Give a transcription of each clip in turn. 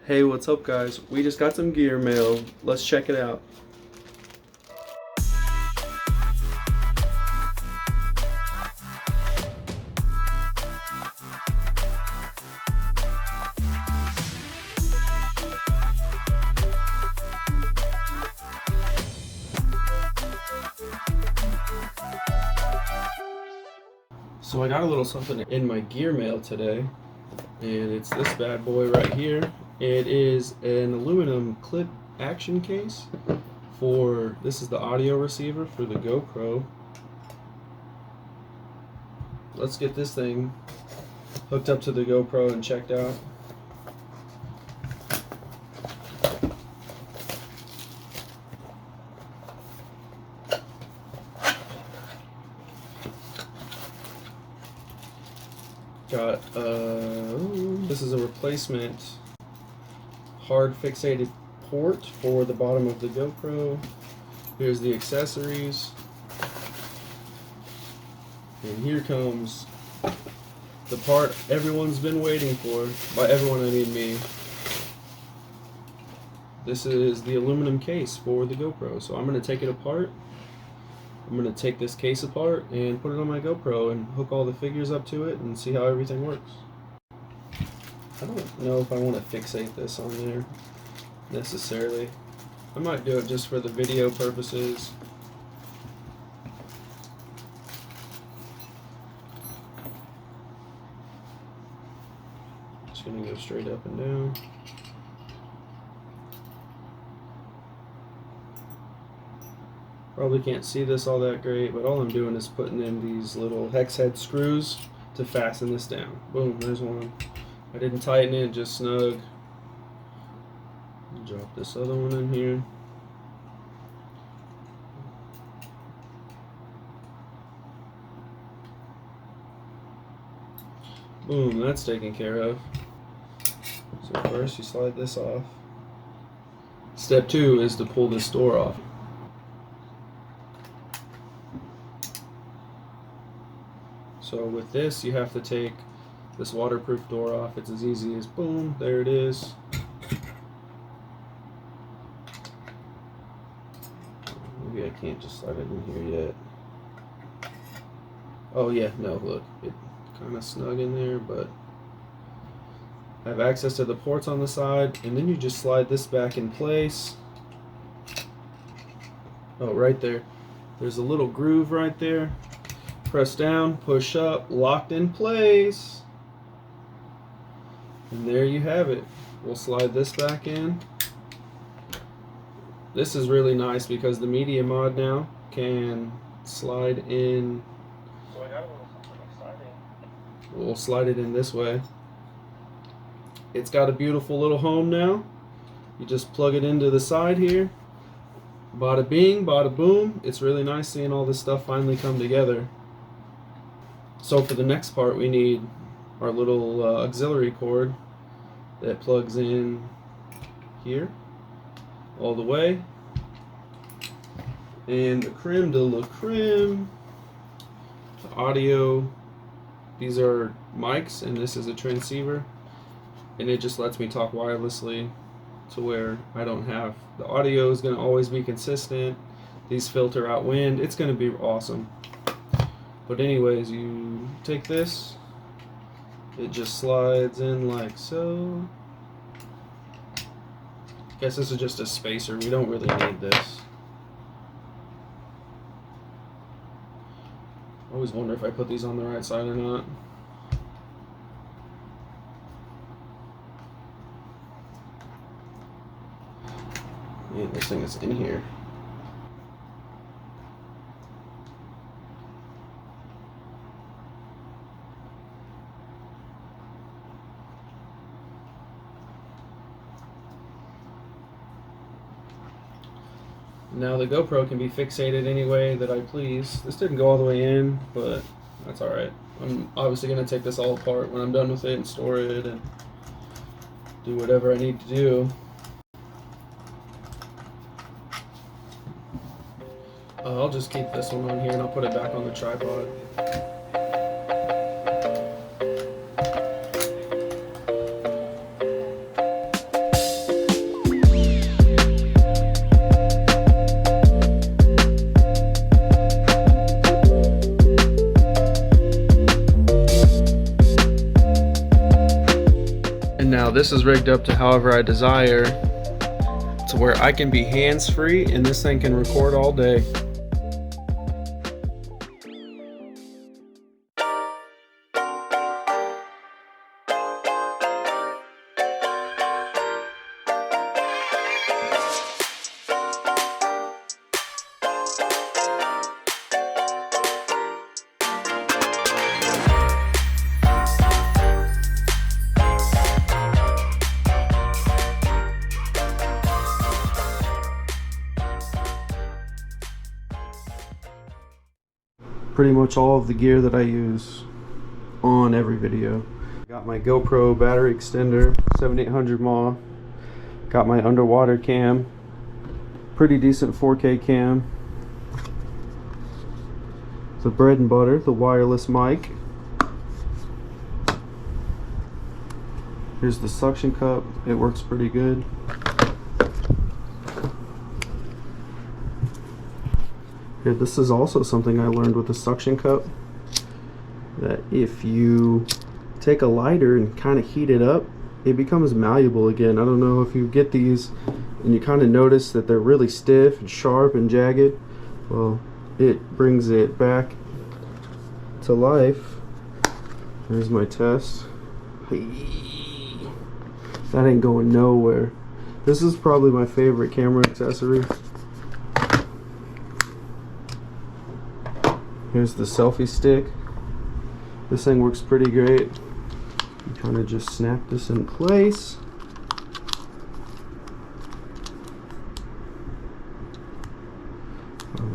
Hey, what's up guys? We just got some gear mail. Let's check it out. So I got a little something in my gear mail today, and it's this bad boy right here. It is an aluminum clip action case for, this is the audio receiver for the GoPro. Let's get this thing hooked up to the GoPro and checked out. Got this is a replacement hard fixated port for the bottom of the GoPro. Here's the accessories, and here comes the part everyone's been waiting for. By everyone I mean me. This is the aluminum case for the GoPro. So I'm going to take it apart. I'm going to take this case apart and put it on my GoPro and hook all the figures up to it and see how everything works. I don't know if I want to fixate this on there necessarily. I might do it just for the video purposes. Just going to go straight up and down. Probably can't see this all that great, but all I'm doing is putting in these little hex head screws to fasten this down. Boom, there's one. I didn't tighten it, just snug. Drop this other one in here. Boom, that's taken care of. So first you slide this off. Step 2 is to pull this door off. So with this, you have to take this waterproof door off. It's as easy as boom, there it is. Maybe I can't just slide it in here yet. Oh yeah, no, look, it's kind of snug in there, but I have access to the ports on the side, and then you just slide this back in place. Oh, right there. There's a little groove right there. Press down, push up, locked in place. And there you have it. We'll slide this back in. This is really nice because the media mod now can slide in. So I got a little something exciting. We'll slide it in this way. It's got a beautiful little home now. You just plug it into the side here. Bada bing, bada boom. It's really nice seeing all this stuff finally come together. So for the next part, we need our little auxiliary cord that plugs in here all the way. And the creme de la creme, the audio. These are mics, and this is a transceiver. And it just lets me talk wirelessly to where I don't have, the audio is going to always be consistent. These filter out wind. It's going to be awesome. But anyways, you take this, it just slides in like so. Guess this is just a spacer, we don't really need this. I always wonder if I put these on the right side or not. Man, this thing is in here. Now the GoPro can be fixated any way that I please. This didn't go all the way in, but that's alright. I'm obviously going to take this all apart when I'm done with it and store it and do whatever I need to do. I'll just keep this one on here and I'll put it back on the tripod. this is rigged up to however I desire, to where I can be hands-free and this thing can record all day. Pretty much all of the gear that I use on every video. Got my GoPro battery extender, 7800 mAh. Got my underwater cam, pretty decent 4K cam. The bread and butter, the wireless mic. Here's the suction cup, it works pretty good. Here, this is also something I learned with the suction cup, that if you take a lighter and kind of heat it up, it becomes malleable again. I don't know if you get these and you kind of notice that they're really stiff and sharp and jagged. Well, it brings it back to life. There's my test. That ain't going nowhere. This is probably my favorite camera accessory. Here's the selfie stick. This thing works pretty great. You kind of just snap this in place.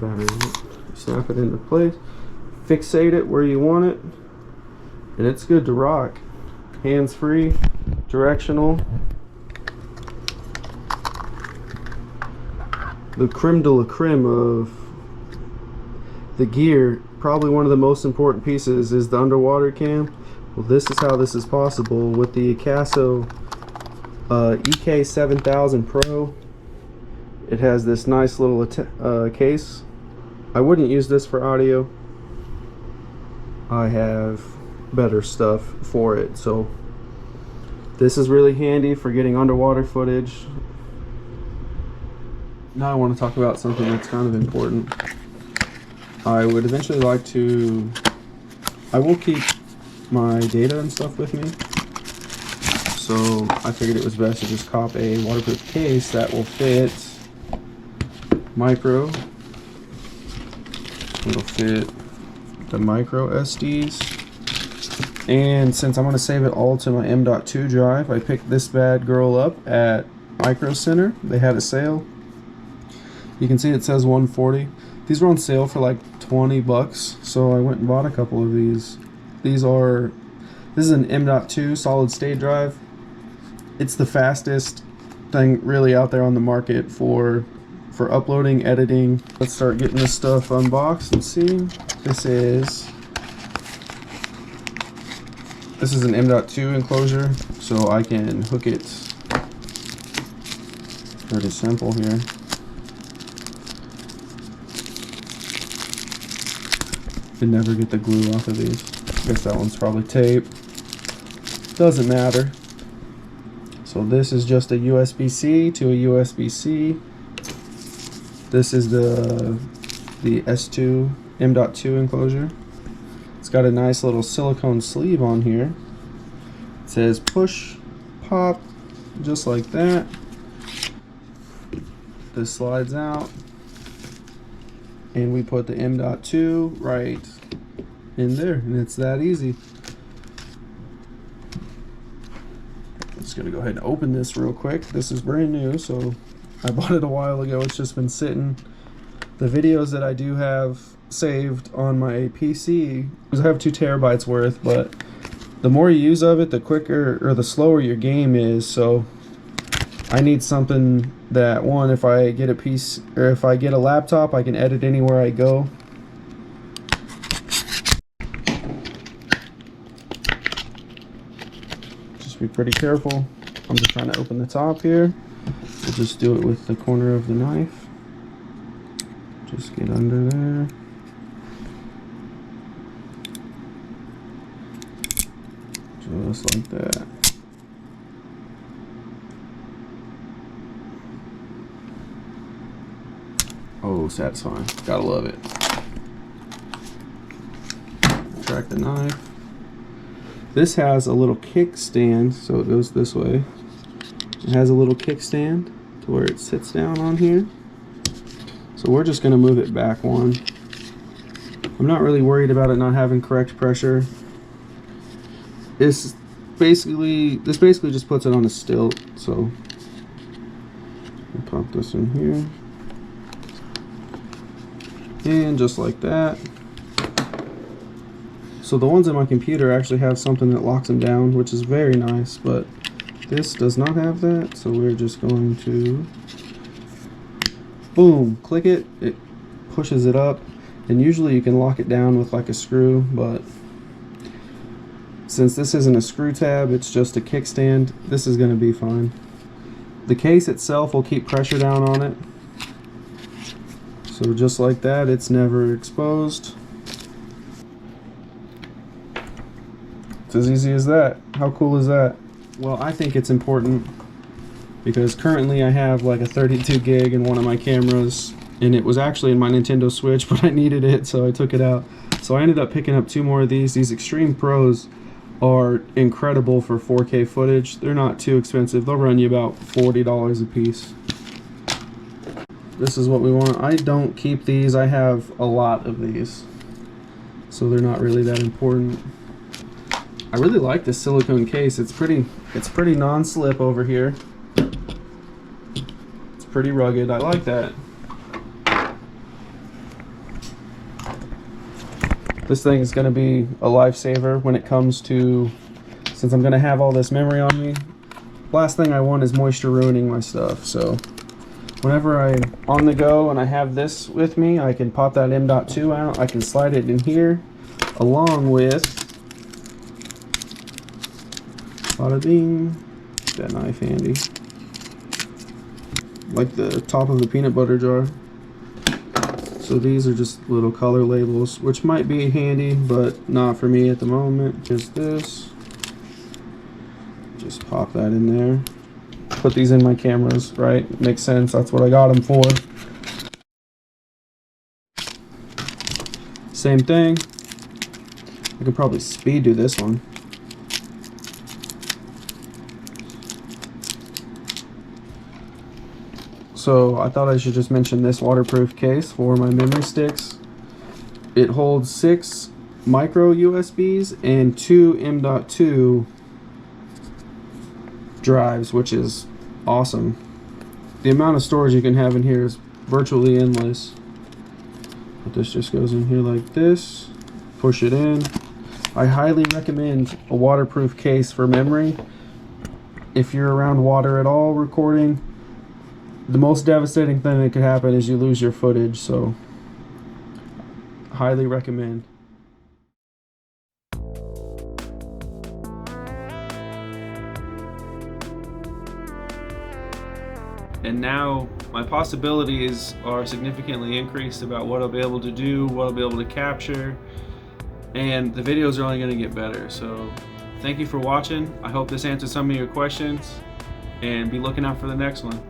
Battery. Snap it into place. Fixate it where you want it. And it's good to rock. Hands-free, directional. The creme de la creme of the gear, probably one of the most important pieces, is the underwater cam. Well, this is how this is possible with the AKASO EK7000 Pro. It has this nice little case. I wouldn't use this for audio. I have better stuff for it, so this is really handy for getting underwater footage. Now I want to talk about something that's kind of important. I would eventually like to, I will keep my data and stuff with me, so I figured it was best to just cop a waterproof case that will fit micro. It'll fit the micro SDs, and since I'm going to save it all to my M.2 drive, I picked this bad girl up at Micro Center. They had a sale. You can see it says 140. These were on sale for like 20 bucks, so I went and bought a couple of these. This is an M.2 solid state drive. It's the fastest thing really out there on the market for uploading, editing. Let's start getting this stuff unboxed and see. This is an M.2 enclosure, so I can hook it. Pretty simple here. Could never get the glue off of these. I guess that one's probably tape. Doesn't matter. So this is just a USB-C to a USB-C. This is the S2 M.2 enclosure. It's got a nice little silicone sleeve on here. It says push, pop, just like that. This slides out, and we put the M.2 right in there, and it's that easy. I'm just gonna go ahead and open this real quick. This is brand new, so I bought it a while ago. It's just been sitting. The videos that I do have saved on my PC, I have 2 terabytes worth, but the more you use of it, the quicker or the slower your game is. So I need something that, one, if I get a piece or if I get a laptop, I can edit anywhere I go. Just be pretty careful. I'm just trying to open the top here. We'll just do it with the corner of the knife. Just get under there. Just like that. Oh, satisfying. Gotta love it. Track the knife. This has a little kickstand, so it goes this way. It has a little kickstand to where it sits down on here. So we're just gonna move it back one. I'm not really worried about it not having correct pressure. This basically just puts it on a stilt. So I'll pop this in here. And just like that. So the ones in my computer actually have something that locks them down, which is very nice, but this does not have that. So we're just going to, boom, click it, it pushes it up. And usually you can lock it down with like a screw, but since this isn't a screw tab, it's just a kickstand, this is going to be fine. The case itself will keep pressure down on it. So just like that, it's never exposed. It's as easy as that. How cool is that? Well, I think it's important because currently I have like a 32 gig in one of my cameras, and it was actually in my Nintendo Switch, but I needed it, so I took it out. So I ended up picking up 2 more of these. These Extreme Pros are incredible for 4K footage. They're not too expensive. They'll run you about $40 a piece. This is what we want. I don't keep these. I have a lot of these, so they're not really that important. I really like this silicone case. It's pretty non-slip over here. It's pretty rugged. I like that. This thing is going to be a lifesaver when it comes to, since I'm going to have all this memory on me. Last thing I want is moisture ruining my stuff. So whenever I'm on the go and I have this with me, I can pop that M.2 out. I can slide it in here along with, bada bing, that knife handy, like the top of the peanut butter jar. So these are just little color labels, which might be handy, but not for me at the moment. Just this. Just pop that in there. Put these in my cameras, right? Makes sense. That's what I got them for. Same thing. I could probably speed do this one. So I thought I should just mention this waterproof case for my memory sticks. It holds 6 micro USBs and 2 M.2 drives, which is awesome. The amount of storage you can have in here is virtually endless. But this just goes in here like this. Push it in. I highly recommend a waterproof case for memory. If you're around water at all recording, the most devastating thing that could happen is you lose your footage, so highly recommend. And now my possibilities are significantly increased about what I'll be able to do, what I'll be able to capture, and the videos are only going to get better. So thank you for watching. I hope this answered some of your questions, and be looking out for the next one.